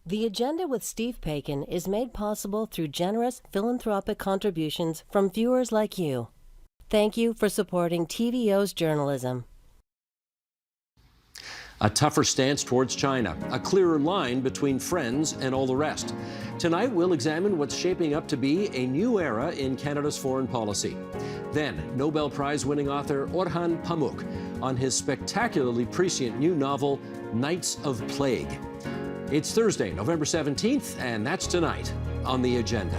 The Agenda with Steve Paikin is made possible through generous philanthropic contributions from viewers like you. Thank you for supporting TVO's journalism. A tougher stance towards China, a clearer line between friends and all the rest. Tonight, we'll examine what's shaping up to be a new era in Canada's foreign policy. Then, Nobel Prize-winning author Orhan Pamuk on his spectacularly prescient new novel, Nights of Plague. It's Thursday, November 17th, and that's tonight on The Agenda.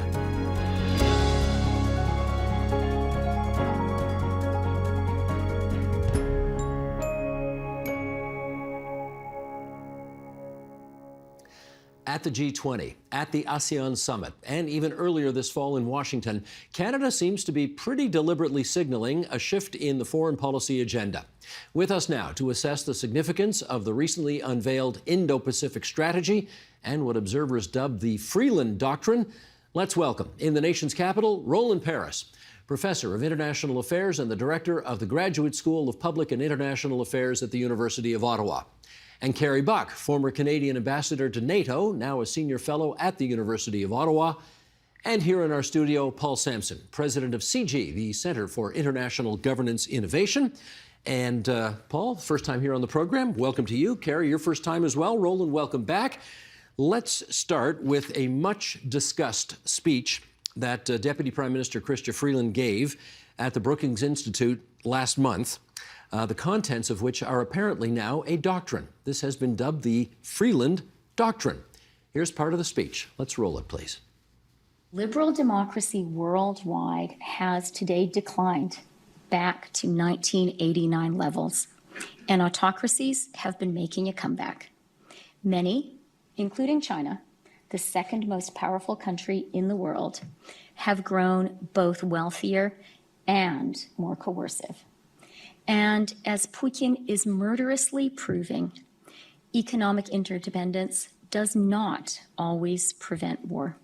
At the G20, at the ASEAN Summit, and even earlier this fall in Washington, Canada seems to be pretty deliberately signaling a shift in the foreign policy agenda. With us now to assess the significance of the recently unveiled Indo-Pacific strategy and what observers dubbed the Freeland Doctrine, let's welcome, in the nation's capital, Roland Paris, Professor of International Affairs and the Director of the Graduate School of Public and International Affairs at the University of Ottawa. And Carrie Buck, former Canadian ambassador to NATO, now a senior fellow at the University of Ottawa. And here in our studio, Paul Sampson, president of CIGI, the Centre for International Governance Innovation. And Paul, first time here on the program. Welcome to you. Carrie, your first time as well. Roland, welcome back. Let's start with a much discussed speech that Deputy Prime Minister Chrystia Freeland gave at the Brookings Institute last month. The contents of which are apparently now a doctrine. This has been dubbed the Freeland Doctrine. Here's part of the speech. Let's roll it, please. Liberal democracy worldwide has today declined back to 1989 levels, and autocracies have been making a comeback. Many, including China, the second most powerful country in the world, have grown both wealthier and more coercive. And as Paikin is murderously proving, economic interdependence does not always prevent war.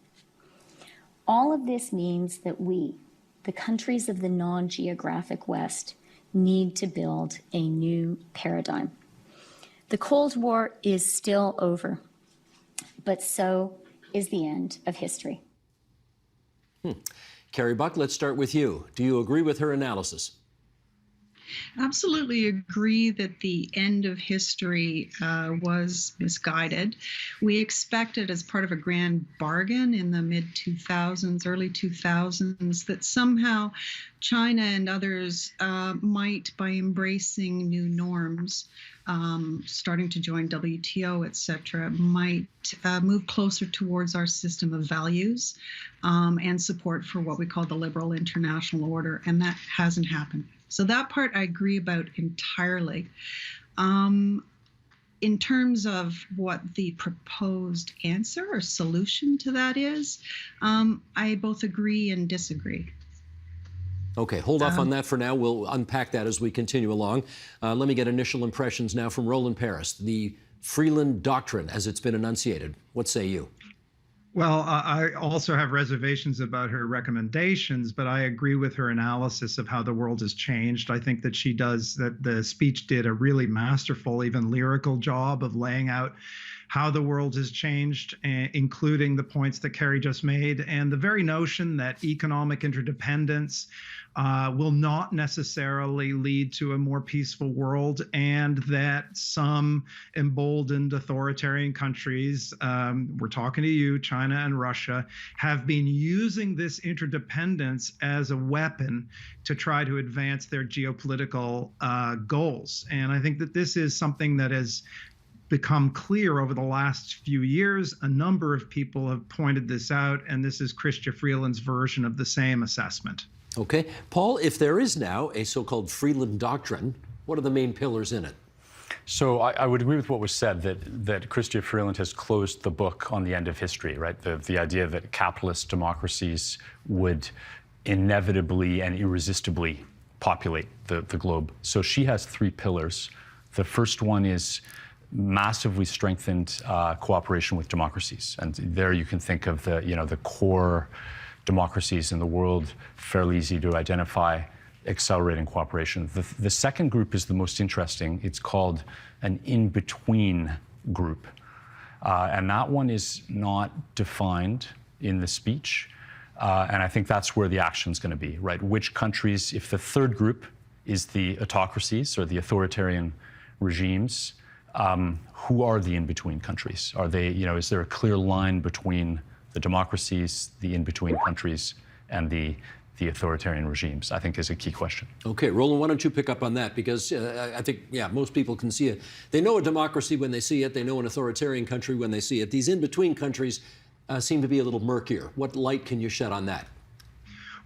All of this means that we, the countries of the non-geographic West, need to build a new paradigm. The Cold War is still over, but so is the end of history. Carrie Buck, let's start with you. Do you agree with her analysis? Absolutely agree that the end of history was misguided. We expected, as part of a grand bargain in the mid-2000s, early 2000s, that somehow China and others might, by embracing new norms, starting to join WTO, et cetera, might move closer towards our system of values and support for what we call the liberal international order, and that hasn't happened. So that part I agree about entirely. In terms of what the proposed answer or solution to that is, I both agree and disagree. Okay, hold off on that for now. We'll unpack that as we continue along. Let me get initial impressions now from Roland Paris, the Freeland Doctrine as it's been enunciated. What say you? Well, I also have reservations about her recommendations, but I agree with her analysis of how the world has changed. I think that that the speech did a really masterful, even lyrical job of laying out how the world has changed, including the points that Carrie just made, and the very notion that economic interdependence will not necessarily lead to a more peaceful world, and that some emboldened authoritarian countries, we're talking to you, China and Russia, have been using this interdependence as a weapon to try to advance their geopolitical goals. And I think that this is something that has become clear over the last few years. A number of people have pointed this out, and this is Chrystia Freeland's version of the same assessment. Okay. Paul, if there is now a so-called Freeland Doctrine, what are the main pillars in it? So I would agree with what was said, that Chrystia Freeland has closed the book on the end of history, right? The idea that capitalist democracies would inevitably and irresistibly populate the globe. So she has three pillars. The first one is massively strengthened cooperation with democracies. And there you can think of the core democracies in the world, fairly easy to identify, accelerating cooperation. The second group is the most interesting. It's called an in-between group. And that one is not defined in the speech. And I think that's where the action is going to be, right? Which countries, if the third group is the autocracies or the authoritarian regimes, who are the in-between countries? Are they, is there a clear line between the democracies, the in-between countries, and the authoritarian regimes? I think is a key question. Okay, Roland, why don't you pick up on that? Because I think, most people can see it. They know a democracy when they see it. They know an authoritarian country when they see it. These in-between countries seem to be a little murkier. What light can you shed on that?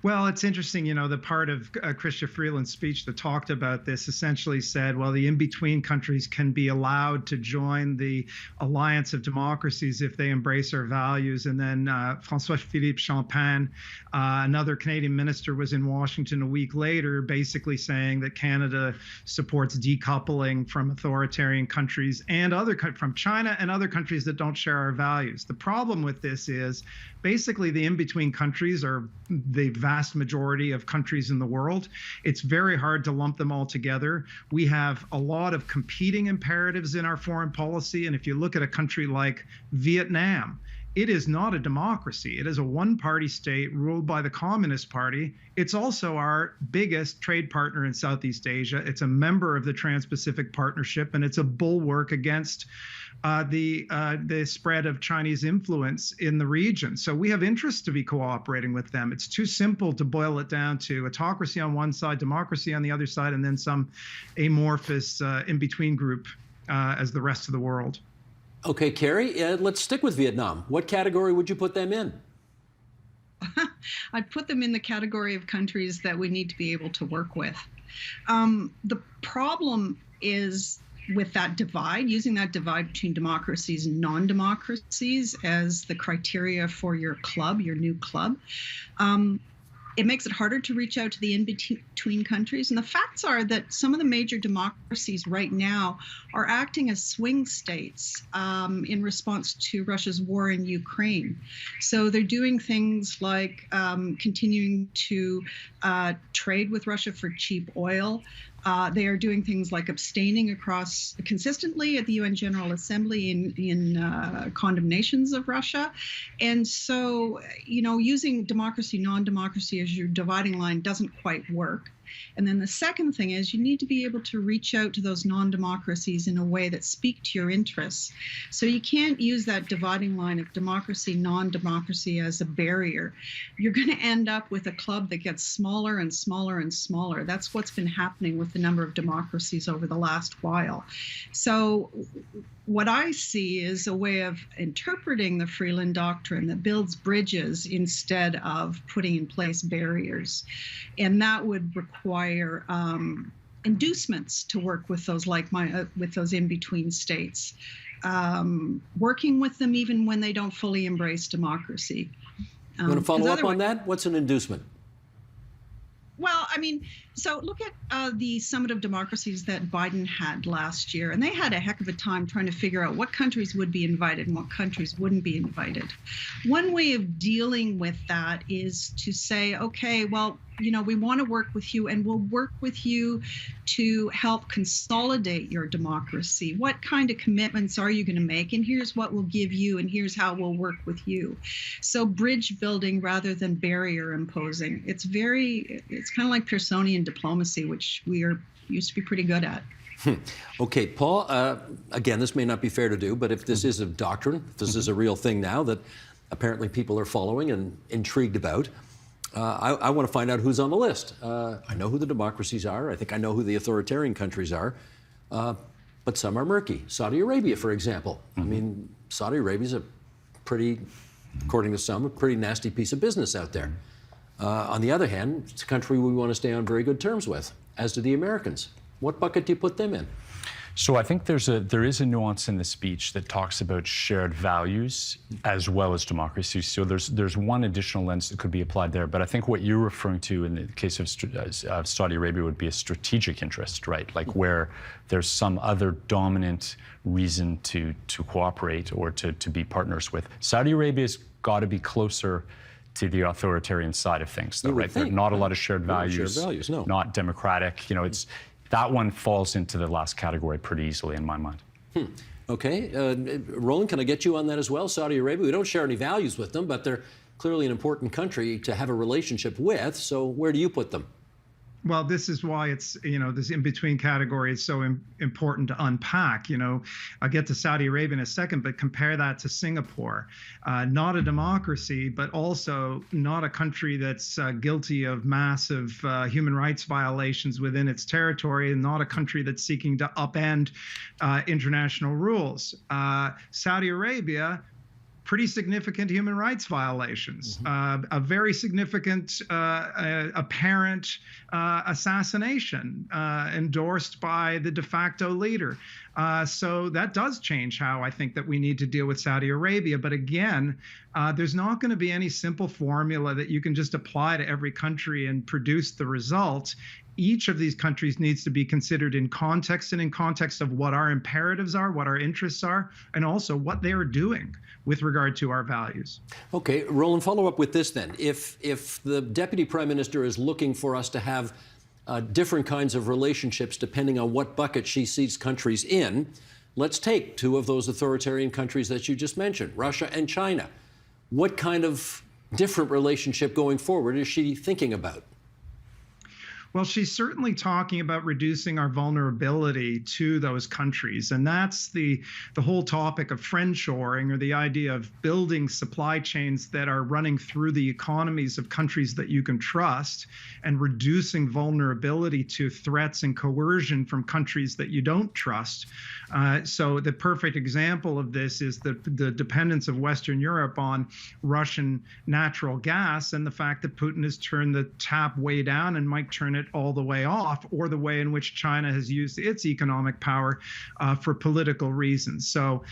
Well, it's interesting, the part of Chrystia Freeland's speech that talked about this essentially said, well, the in-between countries can be allowed to join the alliance of democracies if they embrace our values. And then François-Philippe Champagne, another Canadian minister, was in Washington a week later, basically saying that Canada supports decoupling from authoritarian countries and from China and other countries that don't share our values. The problem with this is basically the in-between countries are the vast majority of countries in the world. It's very hard to lump them all together. We have a lot of competing imperatives in our foreign policy. And if you look at a country like Vietnam, it is not a democracy. It is a one-party state ruled by the Communist Party. It's also our biggest trade partner in Southeast Asia. It's a member of the Trans-Pacific Partnership, and it's a bulwark against the spread of Chinese influence in the region. So we have interest to be cooperating with them. It's too simple to boil it down to autocracy on one side, democracy on the other side, and then some amorphous in-between group as the rest of the world. Okay, Carrie, let's stick with Vietnam. What category would you put them in? I'd put them in the category of countries that we need to be able to work with. The problem is with that divide, using that divide between democracies and non-democracies as the criteria for your club, your new club. It makes it harder to reach out to the in-between countries. And the facts are that some of the major democracies right now are acting as swing states in response to Russia's war in Ukraine. So they're doing things like continuing to trade with Russia for cheap oil. They are doing things like abstaining consistently at the UN General Assembly in condemnations of Russia. And so, using democracy, non-democracy as your dividing line doesn't quite work. And then the second thing is you need to be able to reach out to those non-democracies in a way that speak to your interests. So you can't use that dividing line of democracy, non-democracy as a barrier. You're going to end up with a club that gets smaller and smaller and smaller. That's what's been happening with the number of democracies over the last while. So what I see is a way of interpreting the Freeland Doctrine that builds bridges instead of putting in place barriers. And that would require inducements to work with those with those in-between states, working with them even when they don't fully embrace democracy. You want to follow up on that? What's an inducement? Well, so look at the Summit of Democracies that Biden had last year, and they had a heck of a time trying to figure out what countries would be invited and what countries wouldn't be invited. One way of dealing with that is to say, okay, well, we want to work with you, and we'll work with you to help consolidate your democracy. What kind of commitments are you going to make? And here's what we'll give you, and here's how we'll work with you. So bridge building rather than barrier imposing. It's kind of like Pearsonian diplomacy, which we used to be pretty good at. Okay, Paul, again, this may not be fair to do, but if this is a doctrine, if this is a real thing now that apparently people are following and intrigued about, I want to find out who's on the list. I know who the democracies are. I think I know who the authoritarian countries are. But some are murky. Saudi Arabia, for example. Saudi Arabia's according to some, a pretty nasty piece of business out there. On the other hand, it's a country we want to stay on very good terms with, as do the Americans. What bucket do you put them in? So I think there is a nuance in the speech that talks about shared values as well as democracy. So there's one additional lens that could be applied there. But I think what you're referring to in the case of Saudi Arabia would be a strategic interest, right? Like where there's some other dominant reason to cooperate or to be partners with. Saudi Arabia's got to be closer to the authoritarian side of things, though, right? There's not a lot of shared values, no. Not democratic. That one falls into the last category pretty easily in my mind. Okay. Roland, can I get you on that as well? Saudi Arabia, we don't share any values with them, but they're clearly an important country to have a relationship with. So where do you put them? Well, this is why it's, this in-between category is so important to unpack. I'll get to Saudi Arabia in a second, but compare that to Singapore. Not a democracy, but also not a country that's guilty of massive human rights violations within its territory, and not a country that's seeking to upend international rules. Saudi Arabia, pretty significant human rights violations, a very significant apparent assassination endorsed by the de facto leader. So that does change how I think that we need to deal with Saudi Arabia. But again, there's not going to be any simple formula that you can just apply to every country and produce the result. Each of these countries needs to be considered in context, and in context of what our imperatives are, what our interests are, and also what they are doing with regard to our values. Okay, Roland, follow up with this then. If the Deputy Prime Minister is looking for us to have different kinds of relationships depending on what bucket she sees countries in, let's take two of those authoritarian countries that you just mentioned, Russia and China. What kind of different relationship going forward is she thinking about? Well, she's certainly talking about reducing our vulnerability to those countries. And that's the whole topic of friendshoring, or the idea of building supply chains that are running through the economies of countries that you can trust, and reducing vulnerability to threats and coercion from countries that you don't trust. So the perfect example of this is the dependence of Western Europe on Russian natural gas, and the fact that Putin has turned the tap way down and might turn it all the way off, or the way in which China has used its economic power for political reasons. So,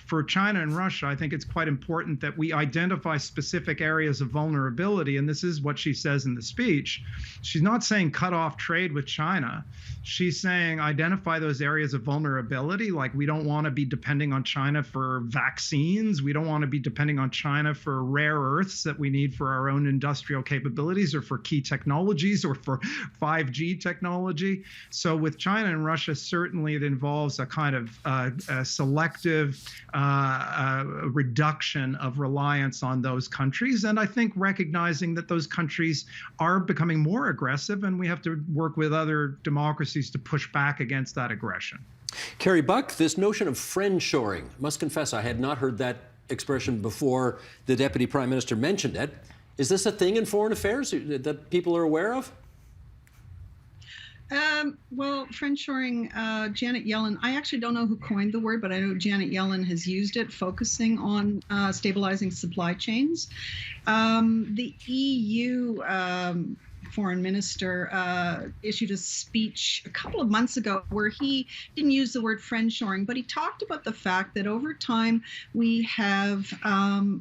for China and Russia, I think it's quite important that we identify specific areas of vulnerability. And this is what she says in the speech. She's not saying cut off trade with China. She's saying identify those areas of vulnerability. Like, we don't want to be depending on China for vaccines. We don't want to be depending on China for rare earths that we need for our own industrial capabilities, or for key technologies, or for 5G technology. So with China and Russia, certainly it involves a kind of a selective reduction of reliance on those countries. And I think recognizing that those countries are becoming more aggressive, and we have to work with other democracies to push back against that aggression. Carrie Buck, this notion of friendshoring, must confess I had not heard that expression before the Deputy Prime Minister mentioned it. Is this a thing in foreign affairs that people are aware of? Well, friendshoring, Janet Yellen, I actually don't know who coined the word, but I know Janet Yellen has used it, focusing on stabilizing supply chains. The EU foreign minister issued a speech a couple of months ago where he didn't use the word friendshoring, but he talked about the fact that over time we have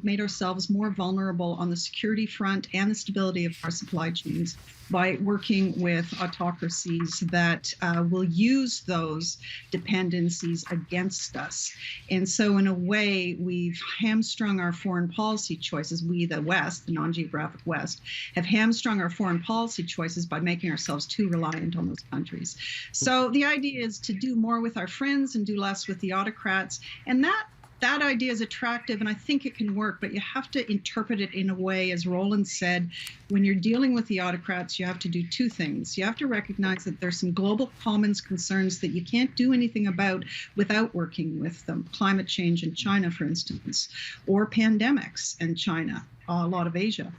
made ourselves more vulnerable on the security front and the stability of our supply chains by working with autocracies that will use those dependencies against us. And so in a way, we've hamstrung our foreign policy choices. We, the West, the non-geographic West, have hamstrung our foreign policy choices by making ourselves too reliant on those countries. So the idea is to do more with our friends and do less with the autocrats. And that idea is attractive, and I think it can work, but you have to interpret it in a way, as Roland said, when you're dealing with the autocrats, you have to do two things. You have to recognize that there's some global commons concerns that you can't do anything about without working with them. Climate change in China, for instance, or pandemics in China, a lot of Asia.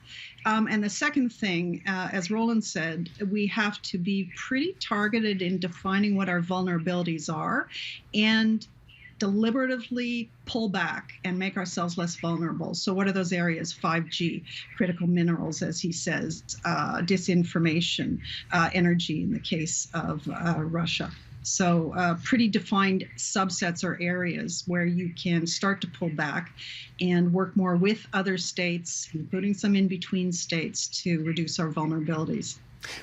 And the second thing, as Roland said, we have to be pretty targeted in defining what our vulnerabilities are, and deliberatively pull back and make ourselves less vulnerable. So what are those areas? 5G, critical minerals, as he says, disinformation, energy in the case of Russia. So pretty defined subsets or areas where you can start to pull back and work more with other states, including some in-between states, to reduce our vulnerabilities.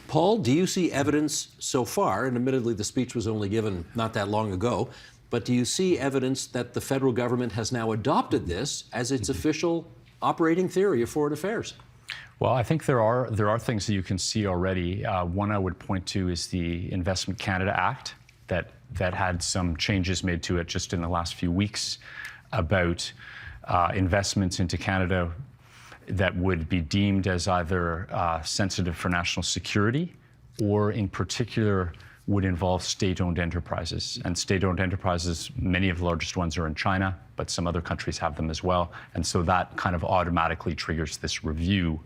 Paul, do you see evidence so far, and admittedly the speech was only given not that long ago, but do you see evidence that the federal government has now adopted this as its official operating theory of foreign affairs? Well, I think there are things that you can see already. One I would point to is the Investment Canada Act that that had some changes made to it just in the last few weeks about investments into Canada that would be deemed as either sensitive for national security or in particular would involve state-owned enterprises. And state-owned enterprises, many of the largest ones are in China, but some other countries have them as well. And so that kind of automatically triggers this review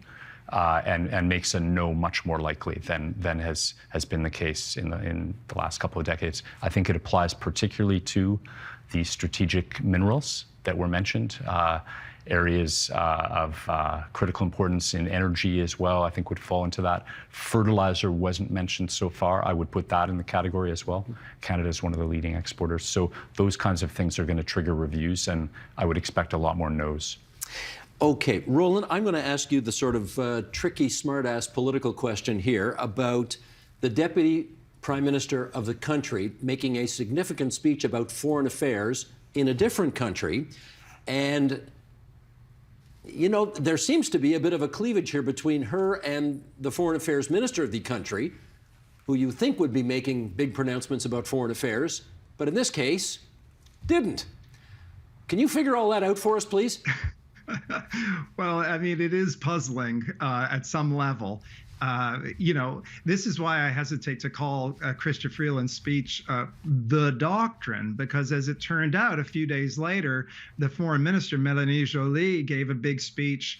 and makes a no much more likely than has been the case in the last couple of decades. I think it applies particularly to the strategic minerals that were mentioned. Areas of critical importance in energy as well, I think would fall into that. Fertilizer wasn't mentioned so far. I would put that in the category as well. Canada is one of the leading exporters. So those kinds of things are going to trigger reviews, and I would expect a lot more no's. Okay, Roland, I'm going to ask you the sort of tricky, smart-ass political question here about the Deputy Prime Minister of the country making a significant speech about foreign affairs in a different country. And you know, there seems to be a bit of a cleavage here between her and the Foreign Affairs Minister of the country, who you think would be making big pronouncements about foreign affairs, but in this case, didn't. Can you figure all that out for us, please? Well, I mean, it is puzzling at some level. You know, this is why I hesitate to call Chrystia Freeland's speech the Doctrine, because as it turned out, a few days later, the foreign minister, Mélanie Joly, gave a big speech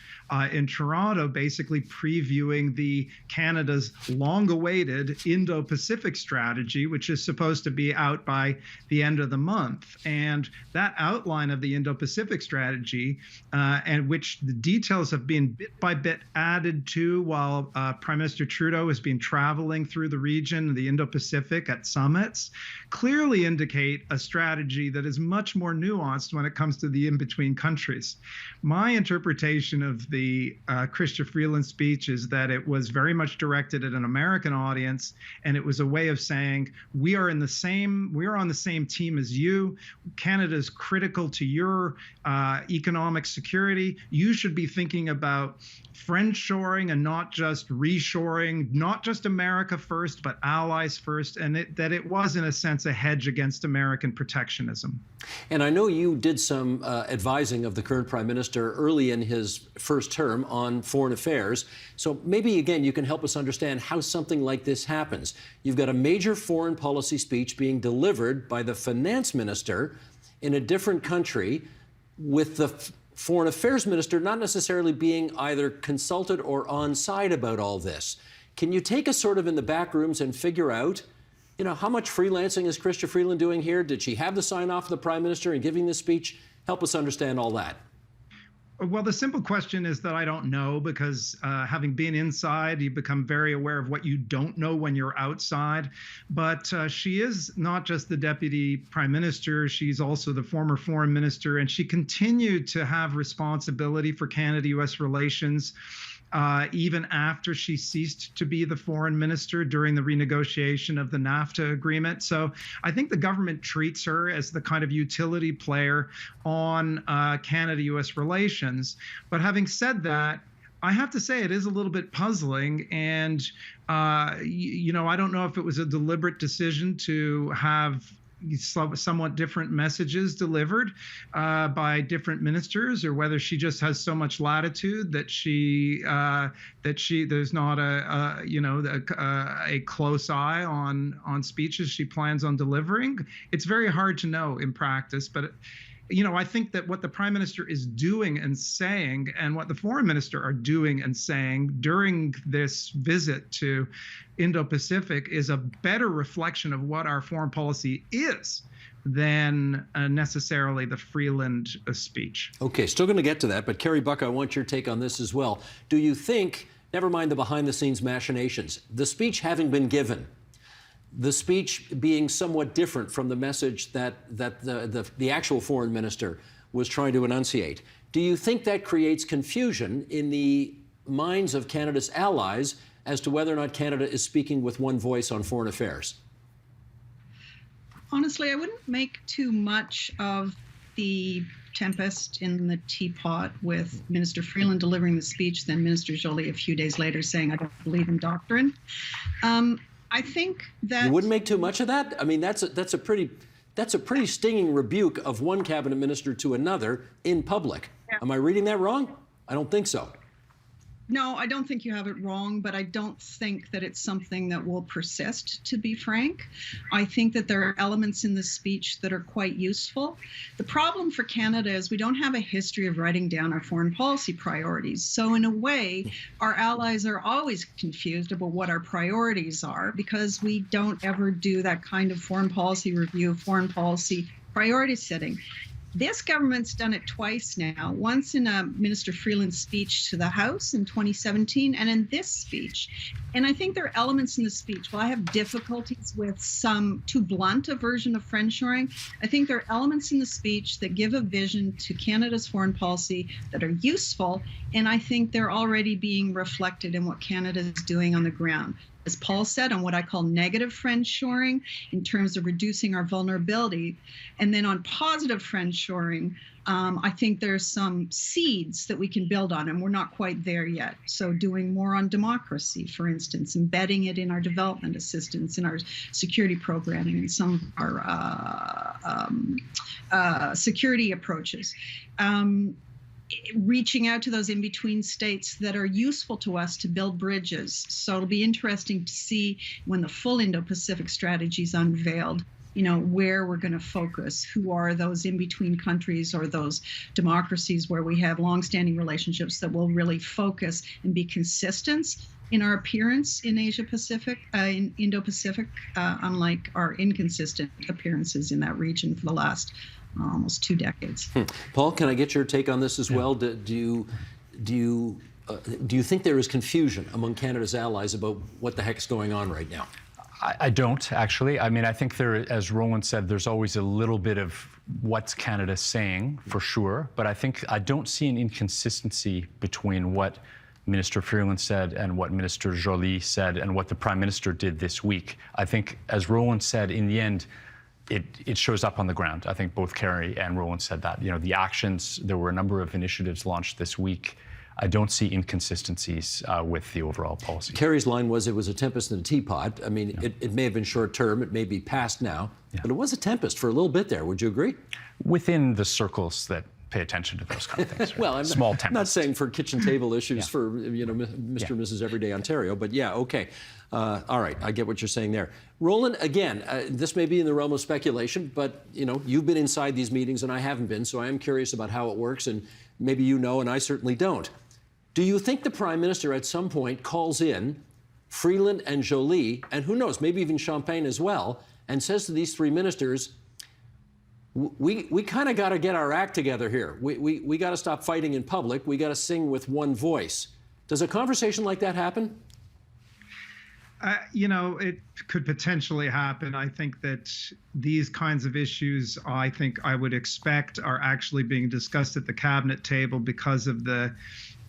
in Toronto, basically previewing Canada's long-awaited Indo-Pacific strategy, which is supposed to be out by the end of the month. And that outline of the Indo-Pacific strategy, and which the details have been bit by bit added to while Prime Minister Trudeau has been traveling through the region, the Indo-Pacific at summits, clearly indicate a strategy that is much more nuanced when it comes to the in-between countries. My interpretation of the Chrystia Freeland speech is that it was very much directed at an American audience, and it was a way of saying, we are on the same team as you. Canada is critical to your economic security. You should be thinking about friendshoring and not just reshoring, not just America first, but allies first, and that it was, in a sense, a hedge against American protectionism. And I know you did some advising of the current Prime Minister early in his first term on foreign affairs. So maybe, again, you can help us understand how something like this happens. You've got a major foreign policy speech being delivered by the finance minister in a different country, with the Foreign Affairs Minister not necessarily being either consulted or on side about all this. Can you take us sort of in the back rooms and figure out, you know, how much freelancing is Chrystia Freeland doing here? Did she have the sign off of the Prime Minister in giving this speech? Help us understand all that. Well, the simple question is that I don't know, because having been inside, you become very aware of what you don't know when you're outside. But she is not just the Deputy Prime Minister, she's also the former Foreign Minister, and she continued to have responsibility for Canada-US relations even after she ceased to be the foreign minister during the renegotiation of the NAFTA agreement. So I think the government treats her as the kind of utility player on Canada-US relations. But having said that, I have to say it is a little bit puzzling, and you know, I don't know if it was a deliberate decision to have somewhat different messages delivered by different ministers, or whether she just has so much latitude that there's not a close eye on speeches she plans on delivering. It's very hard to know in practice, but you know, I think that what the Prime Minister is doing and saying, and what the Foreign Minister are doing and saying during this visit to Indo-Pacific, is a better reflection of what our foreign policy is than necessarily the Freeland speech. Okay, still going to get to that, but Kerry Buck, I want your take on this as well. Do you think, never mind the behind-the-scenes machinations, the speech having been given, the speech being somewhat different from the message that the actual foreign minister was trying to enunciate, do you think that creates confusion in the minds of Canada's allies as to whether or not Canada is speaking with one voice on foreign affairs? Honestly, I wouldn't make too much of the tempest in the teapot with Minister Freeland delivering the speech, then Minister Joly a few days later saying, I don't believe in doctrine. I think that you wouldn't make too much of that. I mean, that's a pretty stinging rebuke of one cabinet minister to another in public. Yeah. Am I reading that wrong? I don't think so. No, I don't think you have it wrong, but I don't think that it's something that will persist, to be frank. I think that there are elements in the speech that are quite useful. The problem for Canada is we don't have a history of writing down our foreign policy priorities. So in a way, our allies are always confused about what our priorities are because we don't ever do that kind of foreign policy review, foreign policy priority setting. This government's done it twice now, once in Minister Freeland's speech to the House in 2017 and in this speech. And I think there are elements in the speech. While I have difficulties with some too blunt a version of friendshoring, I think there are elements in the speech that give a vision to Canada's foreign policy that are useful, and I think they're already being reflected in what Canada is doing on the ground. As Paul said, on what I call negative friendshoring in terms of reducing our vulnerability. And then on positive friendshoring, I think there's some seeds that we can build on, and we're not quite there yet. So doing more on democracy, for instance, embedding it in our development assistance, in our security programming, and some of our security approaches. Reaching out to those in-between states that are useful to us to build bridges. So it'll be interesting to see when the full Indo-Pacific strategy is unveiled, where we're going to focus, who are those in-between countries or those democracies where we have longstanding relationships that will really focus and be consistent in our appearance in Asia-Pacific, in Indo-Pacific, unlike our inconsistent appearances in that region for the last almost 2 decades. Paul, can I get your take on this as well? Do you think there is confusion among Canada's allies about what the heck's going on right now? I don't, actually. I mean, I think there, as Roland said, there's always a little bit of what's Canada saying, for sure. But I don't see an inconsistency between what Minister Freeland said and what Minister Joly said and what the Prime Minister did this week. I think, as Roland said, in the end, it shows up on the ground. I think both Kerry and Roland said that. The actions, there were a number of initiatives launched this week. I don't see inconsistencies with the overall policy. Kerry's line was, it was a tempest in a teapot. I mean, it may have been short term, it may be past now, but it was a tempest for a little bit there. Would you agree? Within the circles that pay attention to those kind of things. Right? Well, I'm small not saying for kitchen table issues for Mr. and Mrs. Everyday Ontario, but okay. All right, I get what you're saying there. Roland, again, this may be in the realm of speculation, but you've been inside these meetings and I haven't been, so I am curious about how it works, and maybe you know and I certainly don't. Do you think the Prime Minister at some point calls in Freeland and Joly, and who knows, maybe even Champagne as well, and says to these 3 ministers, we kind of got to get our act together here. We got to stop fighting in public. We got to sing with one voice. Does a conversation like that happen? It could potentially happen. I think that these kinds of issues, I would expect, are actually being discussed at the cabinet table because of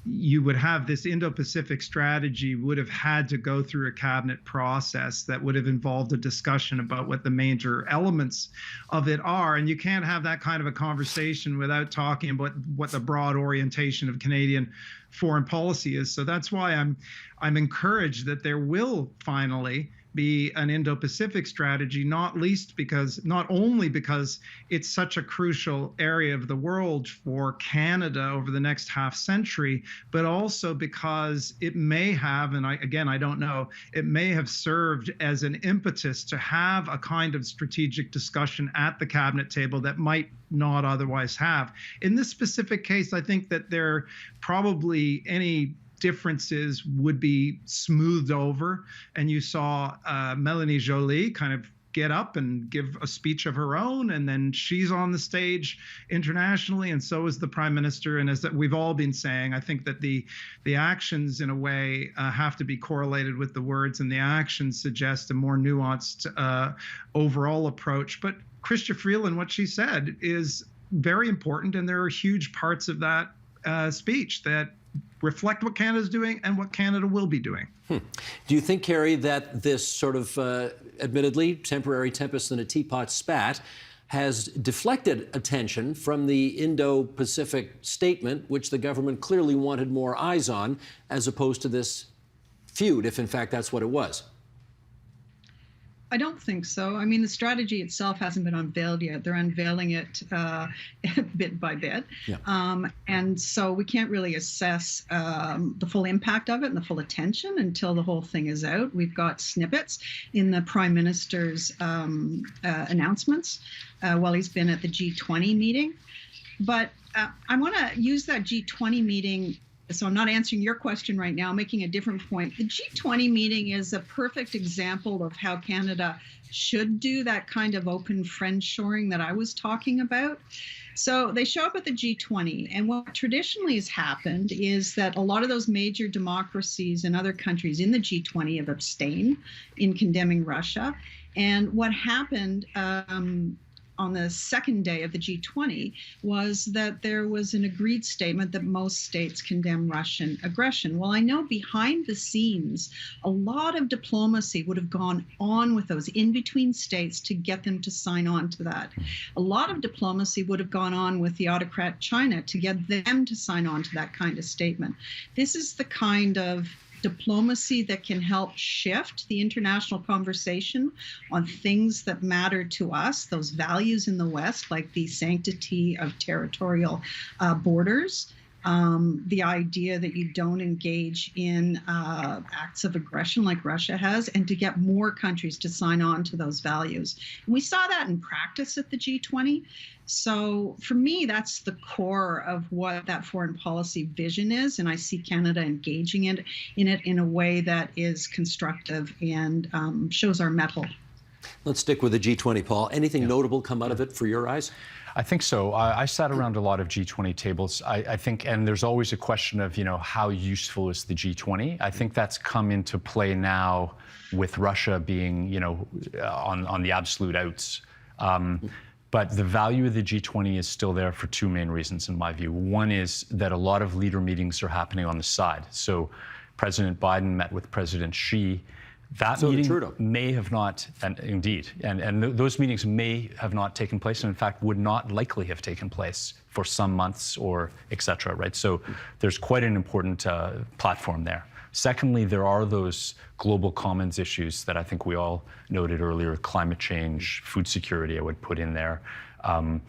you would have this Indo-Pacific strategy would have had to go through a cabinet process that would have involved a discussion about what the major elements of it are. And you can't have that kind of a conversation without talking about what the broad orientation of Canadian foreign policy is. So that's why I'm encouraged that there will finally be an Indo-Pacific strategy, not only because it's such a crucial area of the world for Canada over the next half century, but also because it may have, and I don't know, it may have served as an impetus to have a kind of strategic discussion at the cabinet table that might not otherwise have. In this specific case, I think that there probably any differences would be smoothed over, and you saw Mélanie Joly kind of get up and give a speech of her own, and then she's on the stage internationally, and so is the Prime Minister. And as we've all been saying, I think that the actions, in a way, have to be correlated with the words, and the actions suggest a more nuanced overall approach. But Chrystia Freeland, what she said is very important, and there are huge parts of that speech that reflect what Canada's doing and what Canada will be doing. Do you think, Kerry, that this sort of admittedly temporary tempest in a teapot spat has deflected attention from the Indo-Pacific statement, which the government clearly wanted more eyes on, as opposed to this feud, if in fact that's what it was? I don't think so. I mean, the strategy itself hasn't been unveiled yet. They're unveiling it bit by bit. Yeah. And so we can't really assess the full impact of it and the full attention until the whole thing is out. We've got snippets in the Prime Minister's announcements while he's been at the G20 meeting. But I want to use that G20 meeting. So I'm not answering your question right now, I'm making a different point. The G20 meeting is a perfect example of how Canada should do that kind of open friendshoring that I was talking about. So they show up at the G20, and what traditionally has happened is that a lot of those major democracies and other countries in the G20 have abstained in condemning Russia. And what happened on the second day of the G20 was that there was an agreed statement that most states condemn Russian aggression. Well, I know behind the scenes, a lot of diplomacy would have gone on with those in between states to get them to sign on to that. A lot of diplomacy would have gone on with the autocrat China to get them to sign on to that kind of statement. This is the kind of diplomacy that can help shift the international conversation on things that matter to us, those values in the West, like the sanctity of territorial borders, the idea that you don't engage in acts of aggression like Russia has, and to get more countries to sign on to those values. And we saw that in practice at the G20. So for me, that's the core of what that foreign policy vision is. And I see Canada engaging in it in a way that is constructive and shows our mettle. Let's stick with the G20, Paul. Anything notable come out of it for your eyes? I think so. I sat around a lot of G20 tables. I think, and there's always a question of, how useful is the G20? I think that's come into play now with Russia being, on the absolute outs. But the value of the G20 is still there for two main reasons, in my view. One is that a lot of leader meetings are happening on the side. So President Biden met with President Xi. That meeting may have not, and indeed, and those meetings may have not taken place, and in fact would not likely have taken place for some months or et cetera, right? So there's quite an important platform there. Secondly, there are those global commons issues that I think we all noted earlier: climate change, food security, I would put in there. And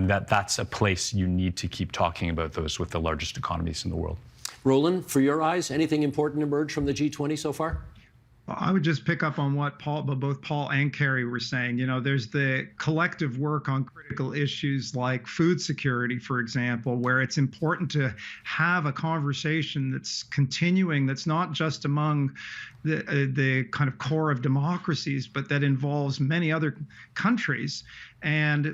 that's a place you need to keep talking about those with the largest economies in the world. Roland, for your eyes, anything important emerged from the G20 so far? I would just pick up on what both Paul and Carrie were saying. There's the collective work on critical issues like food security, for example, where it's important to have a conversation that's continuing, that's not just among the kind of core of democracies, but that involves many other countries. And,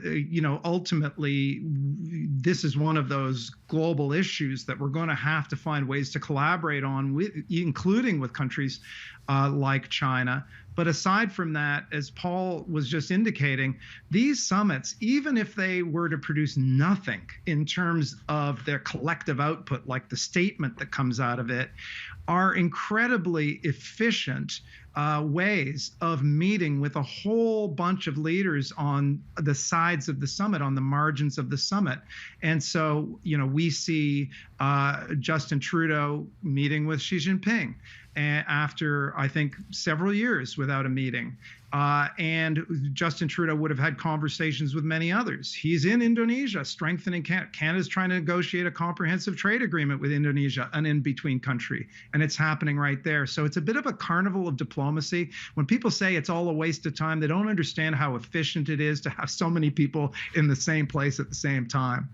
ultimately, this is one of those global issues that we're going to have to find ways to collaborate on, including with countries like China. But aside from that, as Paul was just indicating, these summits, even if they were to produce nothing in terms of their collective output, like the statement that comes out of it, are incredibly efficient ways of meeting with a whole bunch of leaders on the sides of the summit, on the margins of the summit. And so, we see Justin Trudeau meeting with Xi Jinping after, I think, several years without a meeting. And Justin Trudeau would have had conversations with many others. He's in Indonesia, strengthening Canada. Canada's trying to negotiate a comprehensive trade agreement with Indonesia, an in-between country, and it's happening right there. So it's a bit of a carnival of diplomacy. When people say it's all a waste of time, they don't understand how efficient it is to have so many people in the same place at the same time.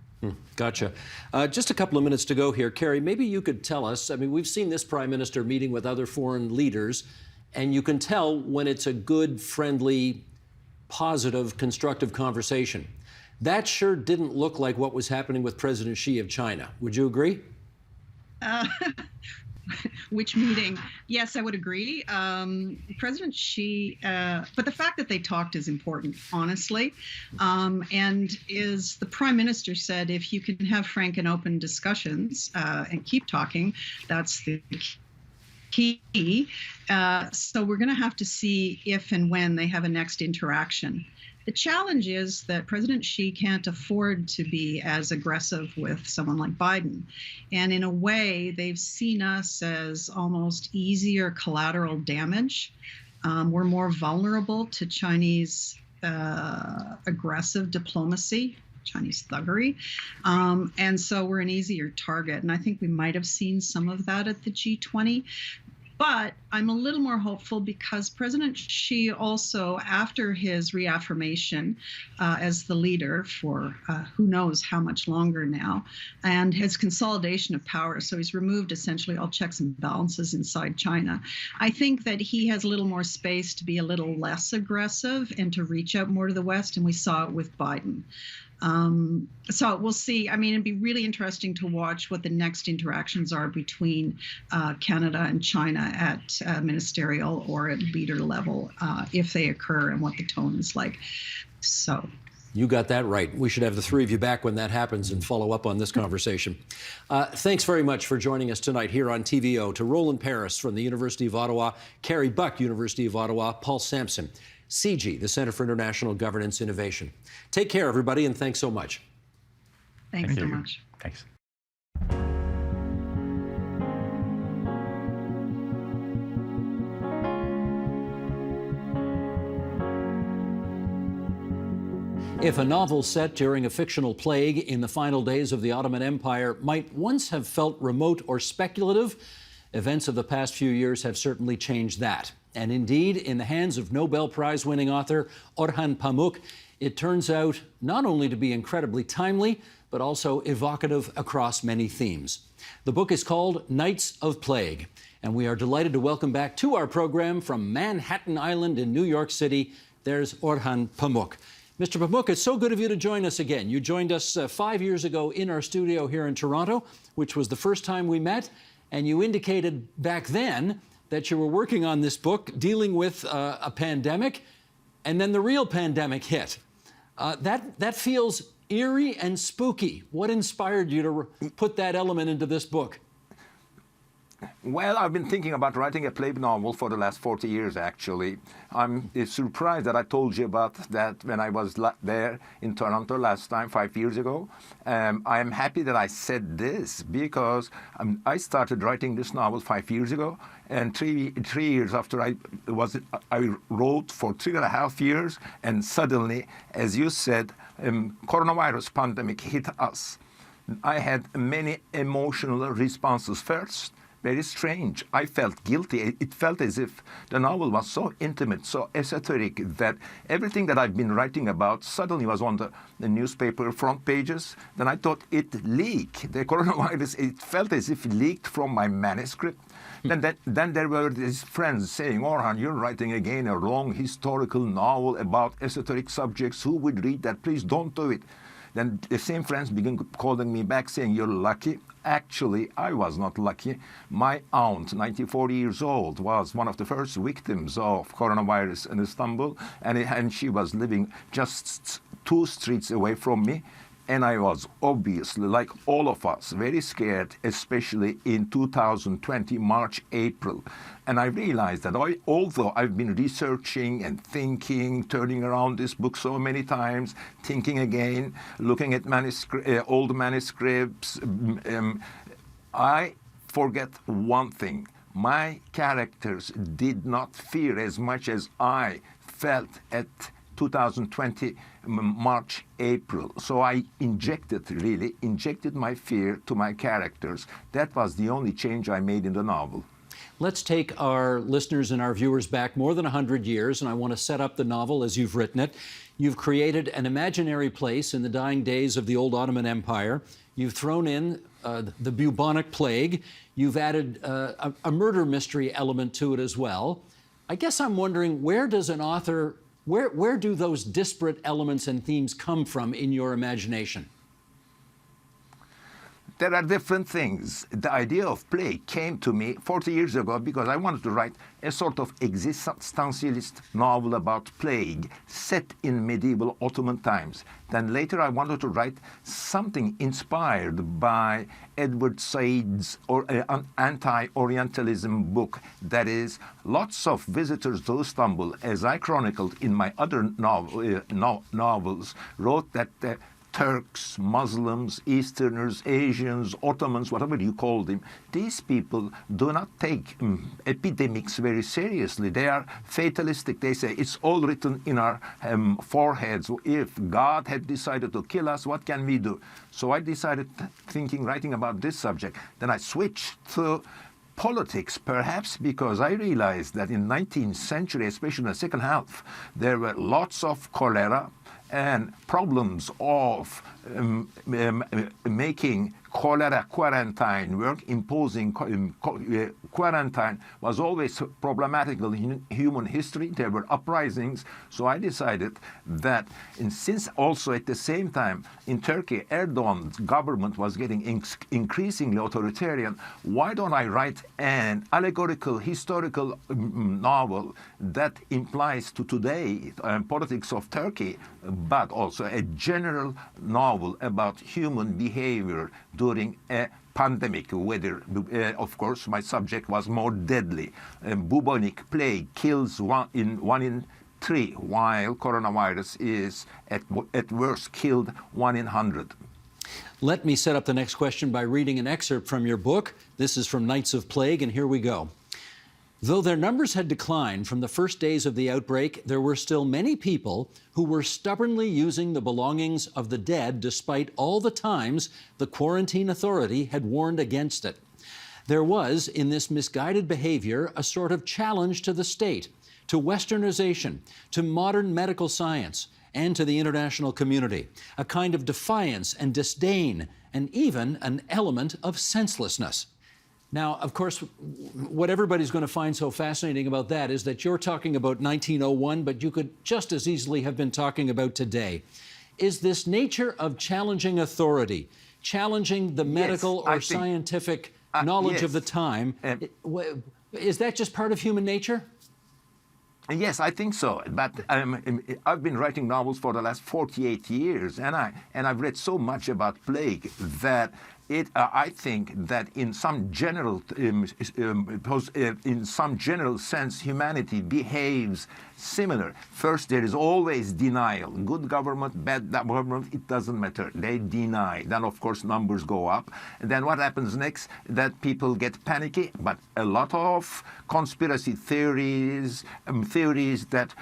Gotcha. Just a couple of minutes to go here. Carrie, maybe you could tell us, we've seen this prime minister meeting with other foreign leaders, and you can tell when it's a good, friendly, positive, constructive conversation. That sure didn't look like what was happening with President Xi of China. Would you agree? Which meeting? Yes, I would agree. President Xi, but the fact that they talked is important, honestly. And as the Prime Minister said, if you can have frank and open discussions and keep talking, that's the key. So we're going to have to see if and when they have a next interaction. The challenge is that President Xi can't afford to be as aggressive with someone like Biden. And in a way, they've seen us as almost easier collateral damage We're more vulnerable to Chinese aggressive diplomacy, Chinese thuggery. And so we're an easier target. And I think we might have seen some of that at the G20. But I'm a little more hopeful because President Xi also, after his reaffirmation as the leader for who knows how much longer now, and his consolidation of power, so he's removed essentially all checks and balances inside China, I think that he has a little more space to be a little less aggressive and to reach out more to the West, and we saw it with Biden. So we'll see. I mean, it'd be really interesting to watch what the next interactions are between Canada and China at ministerial or at leader level, if they occur, and what the tone is like. So. You got that right. We should have the three of you back when that happens and follow up on this conversation. Thanks very much for joining us tonight here on TVO. To Roland Paris from the University of Ottawa, Carrie Buck, University of Ottawa, Paul Sampson, CG, the Center for International Governance Innovation. Take care, everybody, and thanks so much. Thanks so much. Thanks. If a novel set during a fictional plague in the final days of the Ottoman Empire might once have felt remote or speculative, events of the past few years have certainly changed that. And indeed, in the hands of Nobel Prize-winning author Orhan Pamuk, it turns out not only to be incredibly timely, but also evocative across many themes. The book is called Nights of Plague, and we are delighted to welcome back to our program from Manhattan Island in New York City, there's Orhan Pamuk. Mr. Pamuk, it's so good of you to join us again. You joined us 5 years ago in our studio here in Toronto, which was the first time we met, and you indicated back then that you were working on this book dealing with a pandemic, and then the real pandemic hit. That feels eerie and spooky. What inspired you to put that element into this book? Well, I've been thinking about writing a plague novel for the last 40 years, actually. I'm surprised that I told you about that when I was there in Toronto last time, 5 years ago. I am happy that I said this because I started writing this novel 5 years ago, and three years after I wrote for 3.5 years, and suddenly, as you said, coronavirus pandemic hit us. I had many emotional responses. First, very strange. I felt guilty. It felt as if the novel was so intimate, so esoteric, that everything that I've been writing about suddenly was on the newspaper front pages. Then I thought it leaked. The coronavirus, it felt as if it leaked from my manuscript. Then there were these friends saying, Orhan, you're writing again a long historical novel about esoteric subjects. Who would read that? Please don't do it. Then the same friends began calling me back saying, you're lucky. Actually, I was not lucky. My aunt, 94 years old, was one of the first victims of coronavirus in Istanbul, and she was living just 2 streets away from me. And I was obviously, like all of us, very scared, especially in 2020, March, April. And I realized that although I've been researching and thinking, turning around this book so many times, thinking again, looking at old manuscripts, I forget one thing. My characters did not fear as much as I felt at 2020, March, April. So I injected my fear to my characters. That was the only change I made in the novel. Let's take our listeners and our viewers back more than 100 years, and I want to set up the novel as you've written it. You've created an imaginary place in the dying days of the old Ottoman Empire. You've thrown in the bubonic plague. You've added a murder mystery element to it as well. I guess I'm wondering, where does an author, where do those disparate elements and themes come from in your imagination? There are different things. The idea of plague came to me 40 years ago because I wanted to write a sort of existentialist novel about plague set in medieval Ottoman times. Then later I wanted to write something inspired by Edward Said's an anti-Orientalism book. That is, lots of visitors to Istanbul, as I chronicled in my other novels, wrote that Turks, Muslims, Easterners, Asians, Ottomans, whatever you call them, these people do not take epidemics very seriously. They are fatalistic. They say it's all written in our foreheads. If God had decided to kill us, what can we do? So I decided writing about this subject. Then I switched to politics, perhaps because I realized that in 19th century, especially in the second half, there were lots of cholera and problems of making cholera quarantine work, imposing quarantine was always problematical in human history. There were uprisings. So I decided that, since also at the same time in Turkey, Erdogan's government was getting increasingly authoritarian, why don't I write an allegorical, historical novel that implies to today politics of Turkey, but also a general novel about human behavior during a pandemic, whether, of course, my subject was more deadly. Bubonic plague kills one in 3, while coronavirus is at worst killed 1 in 100. Let me set up the next question by reading an excerpt from your book. This is from Nights of Plague, and here we go. Though their numbers had declined from the first days of the outbreak, there were still many people who were stubbornly using the belongings of the dead despite all the times the quarantine authority had warned against it. There was, in this misguided behavior, a sort of challenge to the state, to westernization, to modern medical science, and to the international community, a kind of defiance and disdain, and even an element of senselessness. Now, of course, what everybody's going to find so fascinating about that is that you're talking about 1901, but you could just as easily have been talking about today. Is this nature of challenging authority, challenging the medical or scientific knowledge of the time, is that just part of human nature? Yes, I think so. But I've been writing novels for the last 48 years, and I've read so much about plague that I think that in some general sense, humanity behaves similar. First, there is always denial. Good government, bad government, it doesn't matter. They deny. Then, of course, numbers go up. And then what happens next? That people get panicky. But a lot of conspiracy theories, theories that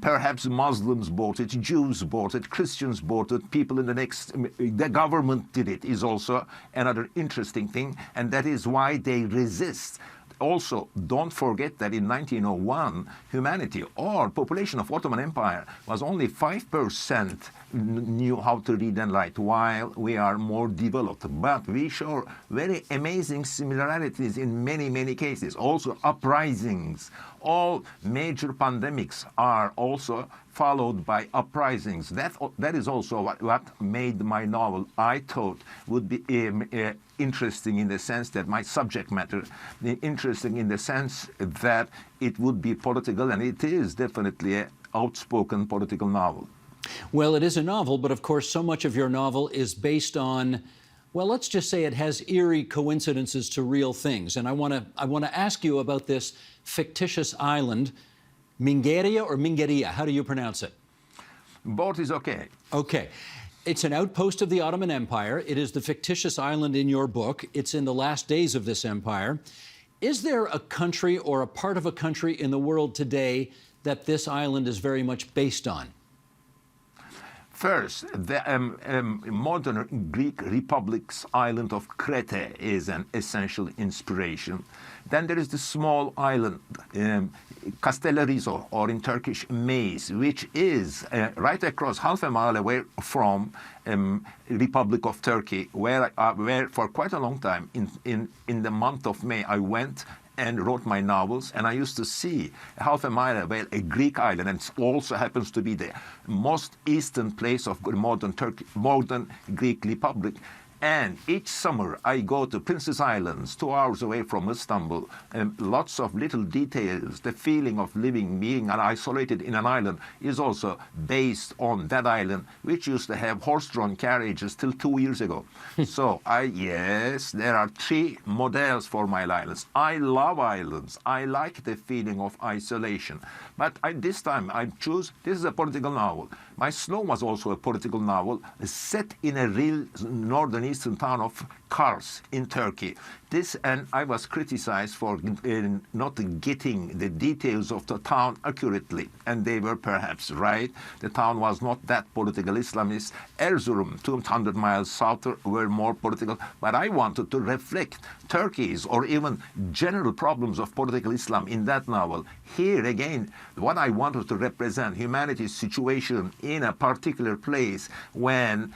perhaps Muslims bought it, Jews bought it, Christians bought it, people in the government did it, is also another interesting thing. And that is why they resist. Also, don't forget that in 1901, humanity or population of Ottoman Empire was only 5% knew how to read and write, while we are more developed. But we show very amazing similarities in many, many cases. Also, uprisings. All major pandemics are also followed by uprisings. That is also what made my novel, I thought, would be interesting in the sense that my subject matter, interesting in the sense that it would be political, and it is definitely an outspoken political novel. Well, it is a novel, but of course so much of your novel is based on, well, let's just say it has eerie coincidences to real things. And I want to ask you about this fictitious island, Mingeria or Mingeria? How do you pronounce it? Both is okay. Okay. It's an outpost of the Ottoman Empire. It is the fictitious island in your book. It's in the last days of this empire. Is there a country or a part of a country in the world today that this island is very much based on? First, the modern Greek Republic's island of Crete is an essential inspiration. Then there is the small island, Castellarizo, or in Turkish, Maze, which is right across half a mile away from Republic of Turkey, where for quite a long time, in the month of May, I went and wrote my novels, and I used to see half a mile away a Greek island, and it also happens to be the most eastern place of modern Greek Republic. And each summer I go to Princess Islands, 2 hours away from Istanbul, and lots of little details. The feeling of being isolated in an island is also based on that island, which used to have horse-drawn carriages till 2 years ago. So yes, there are 3 models for my islands. I love islands. I like the feeling of isolation. But this time I choose, this is a political novel. My Snow was also a political novel set in a real northern eastern town of Kars in Turkey. And I was criticized for not getting the details of the town accurately, and they were perhaps right. The town was not that political Islamist. Erzurum, 200 miles south, were more political, but I wanted to reflect Turkey's or even general problems of political Islam in that novel. Here again, what I wanted to represent humanity's situation in a particular place when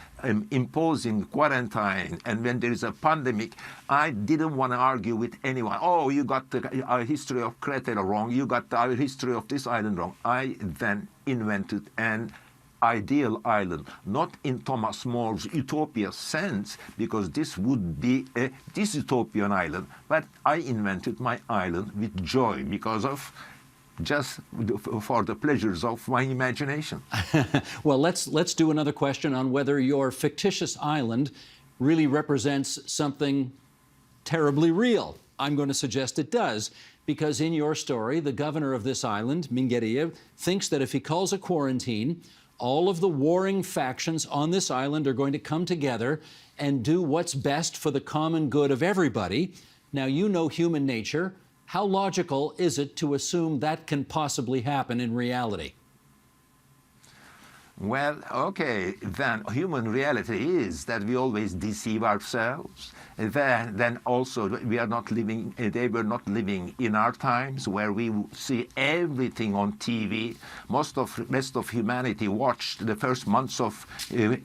imposing quarantine and when there is a pandemic. I didn't want to argue with anyone. Oh, you got our history of Crete wrong. You got our history of this island wrong. I then invented an ideal island, not in Thomas More's utopia sense, because this would be a dystopian island, but I invented my island with joy because of just for the pleasures of my imagination. Well, let's do another question on whether your fictitious island really represents something terribly real. I'm going to suggest it does, because in your story, the governor of this island, Mingeria, thinks that if he calls a quarantine, all of the warring factions on this island are going to come together and do what's best for the common good of everybody. Now, you know human nature. How logical is it to assume that can possibly happen in reality? Well, okay, then human reality is that we always deceive ourselves. Then also we are not living, they were not living in our times where we see everything on TV. Most of the rest of humanity watched the first months of the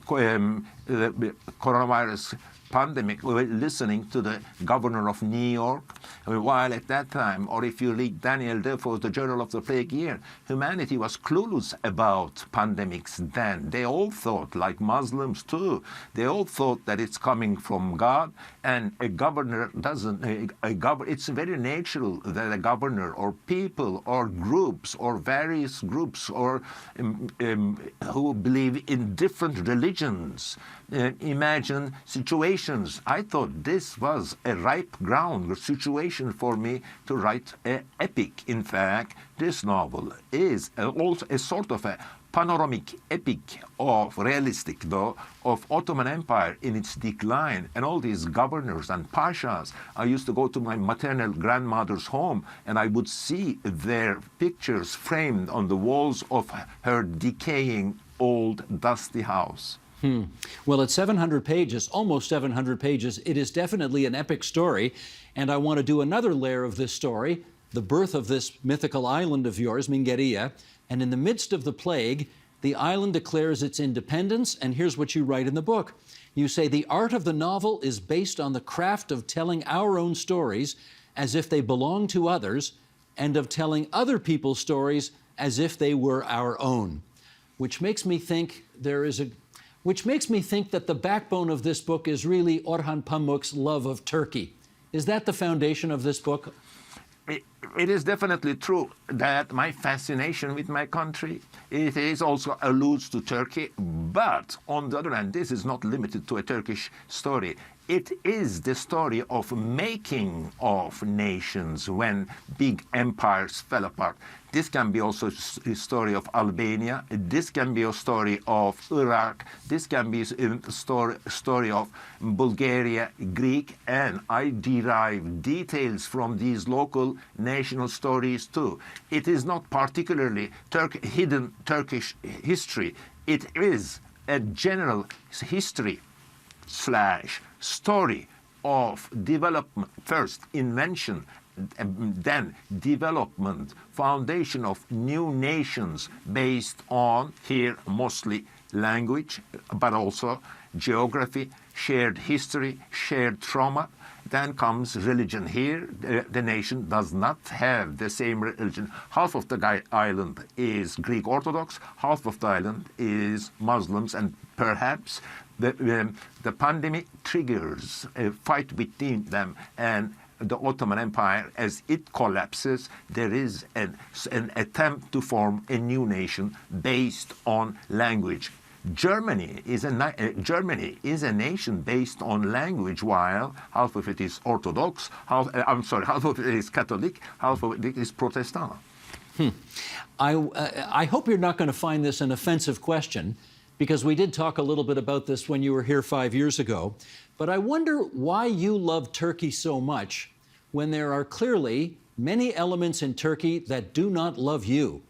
coronavirus pandemic, we were listening to the governor of New York, while at that time, or if you read Daniel Defoe's The Journal of the Plague Year, humanity was clueless about pandemics then. They all thought, like Muslims too, they all thought that it's coming from God, and a governor doesn't, it's very natural that a governor or people or groups or various groups or who believe in different religions imagine situations. I thought this was a ripe ground situation for me to write an epic. In fact, this novel is also a sort of a panoramic epic of realistic, though, of Ottoman Empire in its decline, and all these governors and pashas. I used to go to my maternal grandmother's home, and I would see their pictures framed on the walls of her decaying old dusty house. Well, at 700 pages, almost 700 pages, it is definitely an epic story. And I want to do another layer of this story, the birth of this mythical island of yours, Mingeria. And in the midst of the plague, the island declares its independence. And here's what you write in the book. You say, the art of the novel is based on the craft of telling our own stories as if they belong to others, and of telling other people's stories as if they were our own. Which makes me think that the backbone of this book is really Orhan Pamuk's love of Turkey. Is that the foundation of this book? It is definitely true that my fascination with my country, it is also alludes to Turkey, but on the other hand, this is not limited to a Turkish story. It is the story of making of nations when big empires fell apart. This can be also a story of Albania. This can be a story of Iraq. This can be a story of Bulgaria, Greek, and I derive details from these local national stories too. It is not particularly hidden Turkish history. It is a general history / story of development, first invention, then development, foundation of new nations based on, here mostly language, but also geography, shared history, shared trauma. Then comes religion. Here, the nation does not have the same religion. Half of the island is Greek Orthodox, half of the island is Muslims, and perhaps the pandemic triggers a fight between them, and the Ottoman Empire, as it collapses, there is an attempt to form a new nation based on language. Germany is a nation based on language, while half of it is Orthodox, half of it is Catholic, half of it is Protestant. I hope you're not going to find this an offensive question, because we did talk a little bit about this when you were here 5 years ago. But I wonder why you love Turkey so much when there are clearly many elements in Turkey that do not love you.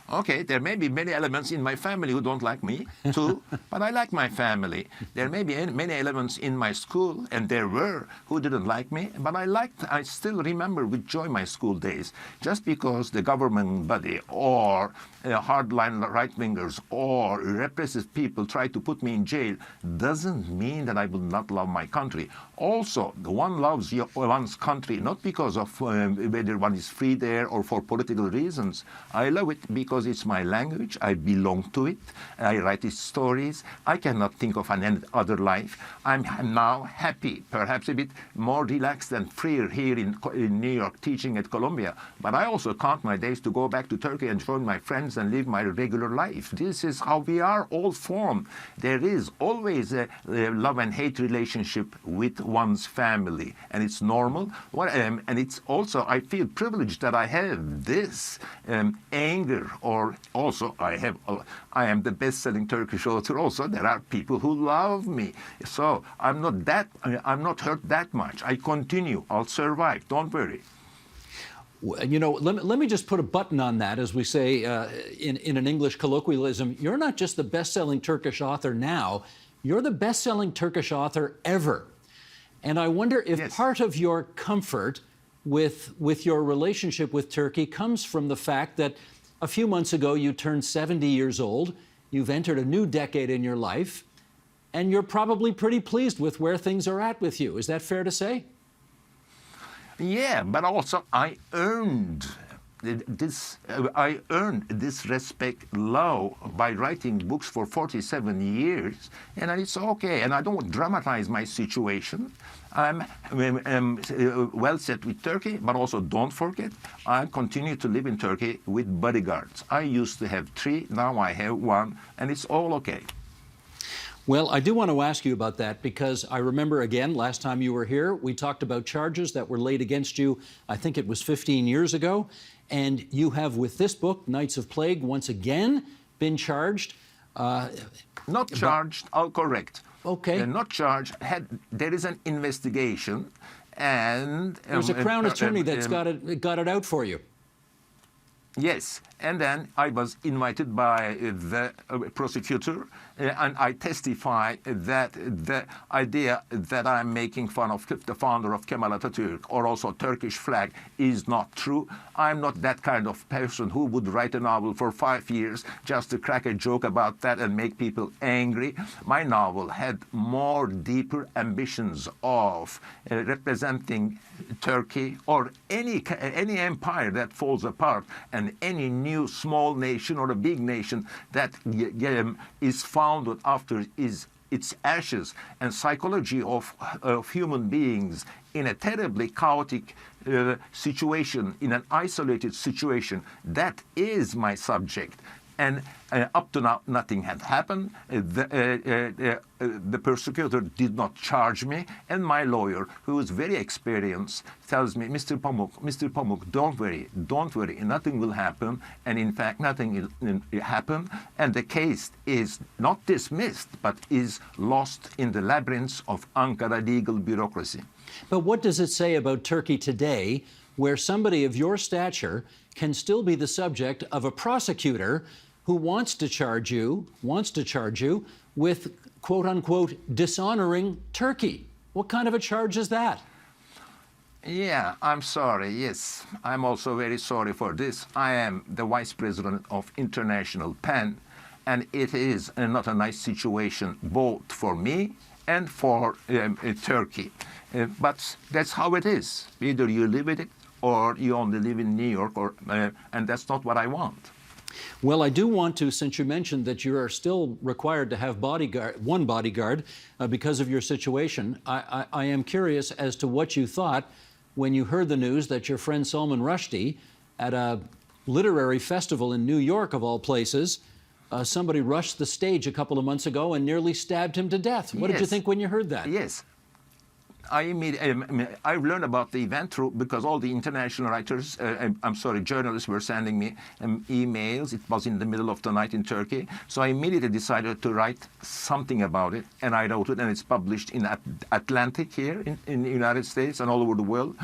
Okay, there may be many elements in my family who don't like me, too, but I like my family. There may be many elements in my school, and there were, who didn't like me, but I still remember with joy my school days. Just because the government body or hardline right-wingers or repressive people try to put me in jail doesn't mean that I will not love my country. Also, one loves one's country not because of whether one is free there or for political reasons. I love it because it's my language. I belong to it. I write its stories. I cannot think of any other life. I'm now happy, perhaps a bit more relaxed and freer here in New York teaching at Columbia. But I also count my days to go back to Turkey and join my friends and live my regular life. This is how we are all formed. There is always a love and hate relationship with one's family, and it's normal. And it's also, I feel privileged that I have this anger, or also I am the best-selling Turkish author. Also, there are people who love me, so I'm not hurt that much. I continue. I'll survive. Don't worry. You know, let me just put a button on that, as we say in an English colloquialism. You're not just the best-selling Turkish author now, you're the best-selling Turkish author ever. And I wonder if part of your comfort with your relationship with Turkey comes from the fact that a few months ago you turned 70 years old, you've entered a new decade in your life, and you're probably pretty pleased with where things are at with you. Is that fair to say? Yeah, but also I earned this respect, love, by writing books for 47 years, and it's okay. And I don't dramatize my situation. I'm well set with Turkey, but also don't forget, I continue to live in Turkey with bodyguards. I used to have 3, now I have 1, and it's all okay. Well, I do want to ask you about that, because I remember, again, last time you were here, we talked about charges that were laid against you, I think it was 15 years ago, and you have, with this book, Nights of Plague, once again been charged. Not charged, I'll correct. Okay. They're not charged. There is an investigation, and there's a Crown attorney that's got it out for you. Yes, and then I was invited by the prosecutor, and I testify that the idea that I'm making fun of the founder of Kemal Atatürk, or also Turkish flag, is not true. I'm not that kind of person who would write a novel for 5 years just to crack a joke about that and make people angry. My novel had more deeper ambitions of representing Turkey, or any empire that falls apart, and any new small nation or a big nation that is founded after its ashes, and psychology of human beings in a terribly chaotic situation, in an isolated situation. That is my subject. And up to now, nothing had happened. The persecutor did not charge me, and my lawyer, who is very experienced, tells me, Mr. Pamuk, don't worry, nothing will happen. And in fact, nothing will happen, and the case is not dismissed, but is lost in the labyrinths of Ankara legal bureaucracy. But what does it say about Turkey today, where somebody of your stature can still be the subject of a prosecutor who wants to charge you with, quote unquote, dishonoring Turkey? What kind of a charge is that? Yeah, I'm sorry. Yes, I'm also very sorry for this. I am the vice president of International PEN, and it is not a nice situation both for me and for Turkey. But that's how it is. Either you live with it or you only live in New York, and that's not what I want. Well, I do want to, since you mentioned that you are still required to have one bodyguard because of your situation, I am curious as to what you thought when you heard the news that your friend Salman Rushdie, at a literary festival in New York, of all places, somebody rushed the stage a couple of months ago and nearly stabbed him to death. What did you think when you heard that? Yes. I learned about the event because all the international writers, journalists were sending me emails. It was in the middle of the night in Turkey. So I immediately decided to write something about it. And I wrote it, and it's published in Atlantic here in the United States and all over the world.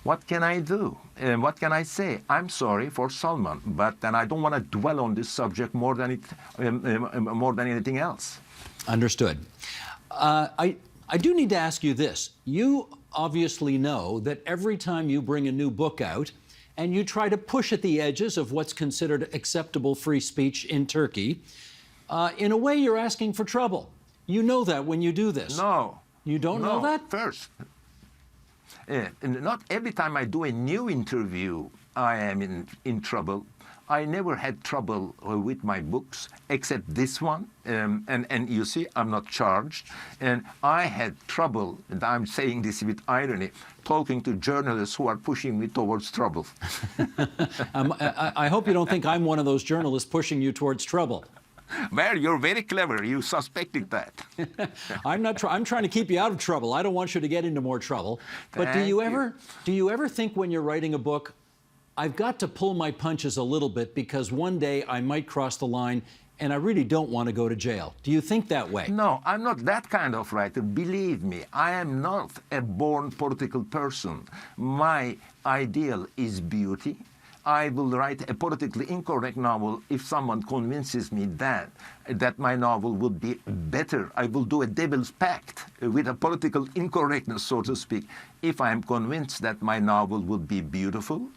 What can I do? What can I say? I'm sorry for Salman, but then I don't want to dwell on this subject more than anything else. Understood. I do need to ask you this. You obviously know that every time you bring a new book out and you try to push at the edges of what's considered acceptable free speech in Turkey, in a way you're asking for trouble. You know that when you do this. No. You don't know that? First, not every time I do a new interview, I am in trouble. I never had trouble with my books, except this one. And you see, I'm not charged. And I had trouble, and I'm saying this with irony, talking to journalists who are pushing me towards trouble. I hope you don't think I'm one of those journalists pushing you towards trouble. Well, you're very clever. You suspected that. I'm trying to keep you out of trouble. I don't want you to get into more trouble. But do you ever think when you're writing a book, I've got to pull my punches a little bit because one day I might cross the line and I really don't want to go to jail? Do you think that way? No, I'm not that kind of writer. Believe me, I am not a born political person. My ideal is beauty. I will write a politically incorrect novel if someone convinces me that my novel would be better. I will do a devil's pact with a political incorrectness, so to speak, if I am convinced that my novel would be beautiful.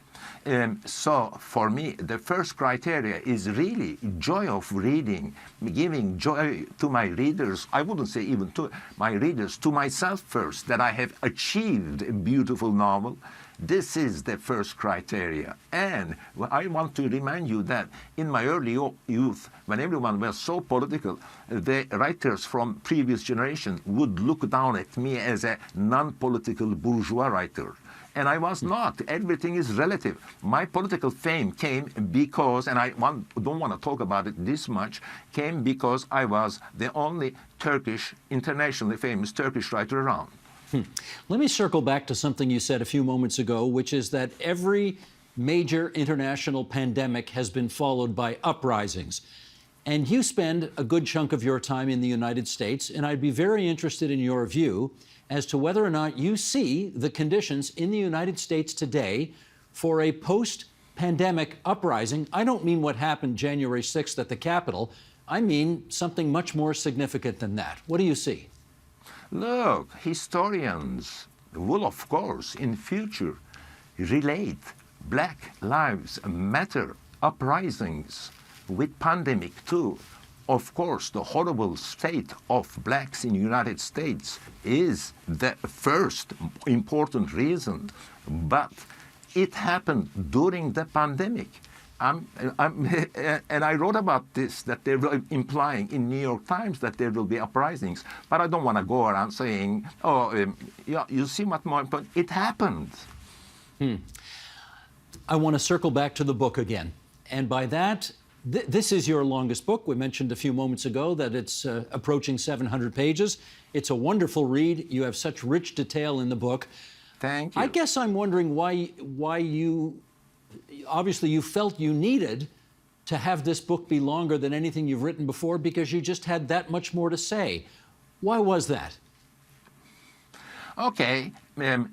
So for me, the first criteria is really joy of reading, giving joy to my readers. I wouldn't say even to my readers, to myself first, that I have achieved a beautiful novel. This is the first criteria. And I want to remind you that in my early youth, when everyone was so political, the writers from previous generation would look down at me as a non-political bourgeois writer. And I was not. Everything is relative. My political fame came because, and I don't want to talk about it this much, came because I was the only Turkish, internationally famous Turkish writer around. Let me circle back to something you said a few moments ago, which is that every major international pandemic has been followed by uprisings. And you spend a good chunk of your time in the United States, and I'd be very interested in your view as to whether or not you see the conditions in the United States today for a post-pandemic uprising. I don't mean what happened January 6th at the Capitol. I mean something much more significant than that. What do you see? Look, historians will, of course, in future relate Black Lives Matter uprisings with pandemic too. Of course, the horrible state of blacks in the United States is the first important reason, but it happened during the pandemic. And I wrote about this, that they were implying in New York Times that there will be uprisings, but I don't want to go around saying, yeah, you see what my point, it happened. I want to circle back to the book again, and by that, this is your longest book. We mentioned a few moments ago that it's approaching 700 pages. It's a wonderful read. You have such rich detail in the book. Thank you. I guess I'm wondering why you, obviously you felt you needed to have this book be longer than anything you've written before because you just had that much more to say. Why was that? Okay,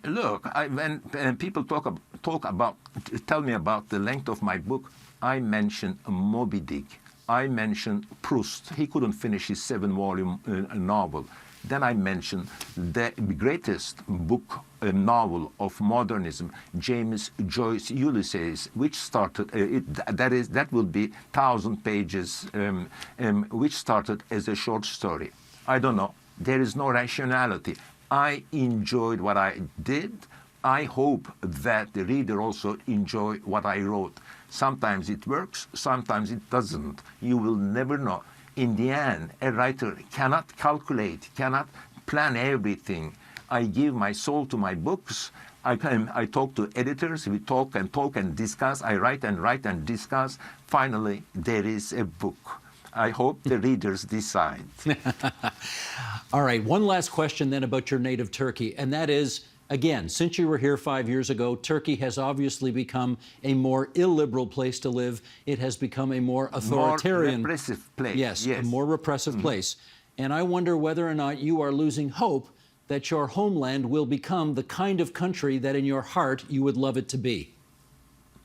look, when people tell me about the length of my book, I mention Moby Dick. I mention Proust. He couldn't finish his 7-volume novel. Then I mention the greatest book, novel of modernism, James Joyce Ulysses, which started, that will be 1,000 pages, which started as a short story. I don't know. There is no rationality. I enjoyed what I did. I hope that the reader also enjoy what I wrote. Sometimes it works, sometimes it doesn't. You will never know. In the end, a writer cannot calculate, cannot plan everything. I give my soul to my books. I talk to editors. We talk and discuss. I write and discuss. Finally, there is a book. I hope the readers decide. All right, one last question then about your native Turkey, and that is, again, since you were here 5 years ago, Turkey has obviously become a more illiberal place to live. It has become a more authoritarian... More repressive place. Yes, a more repressive place. And I wonder whether or not you are losing hope that your homeland will become the kind of country that in your heart you would love it to be.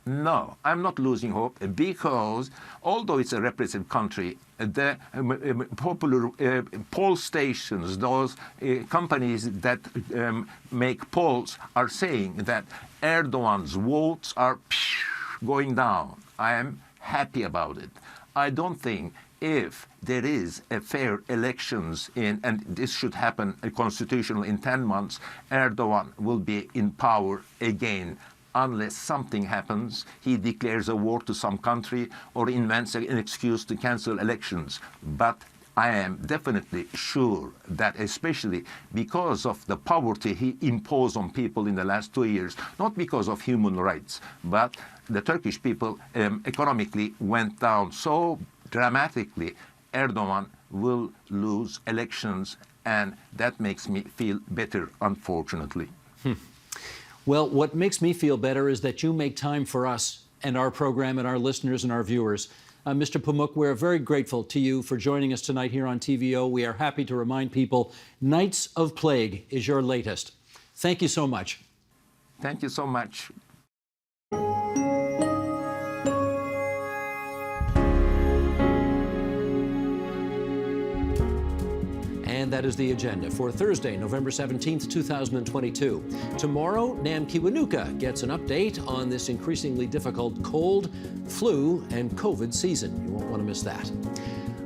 No, I'm not losing hope because although it's a repressive country, the popular poll stations, those companies that make polls are saying that Erdogan's votes are going down. I am happy about it. I don't think if there is a fair elections and this should happen constitutional in 10 months, Erdogan will be in power again. Unless something happens, he declares a war to some country or invents an excuse to cancel elections. But I am definitely sure that especially because of the poverty he imposed on people in the last 2 years, not because of human rights, but the Turkish people economically went down so dramatically, Erdogan will lose elections, and that makes me feel better, unfortunately. Well, what makes me feel better is that you make time for us and our program and our listeners and our viewers. Mr. Pamuk, we're very grateful to you for joining us tonight here on TVO. We are happy to remind people Nights of Plague is your latest. Thank you so much. Thank you so much. And that is the agenda for Thursday, November 17th, 2022. Tomorrow, Nam Kiwanuka gets an update on this increasingly difficult cold, flu, and COVID season. You won't want to miss that.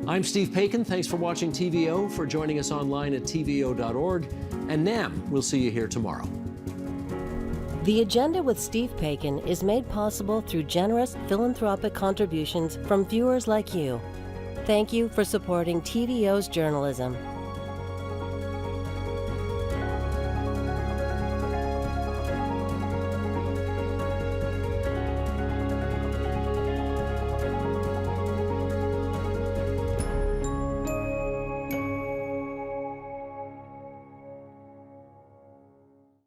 I'm Steve Paikin. Thanks for watching TVO, for joining us online at tvo.org. And Nam, we'll see you here tomorrow. The Agenda with Steve Paikin is made possible through generous philanthropic contributions from viewers like you. Thank you for supporting TVO's journalism.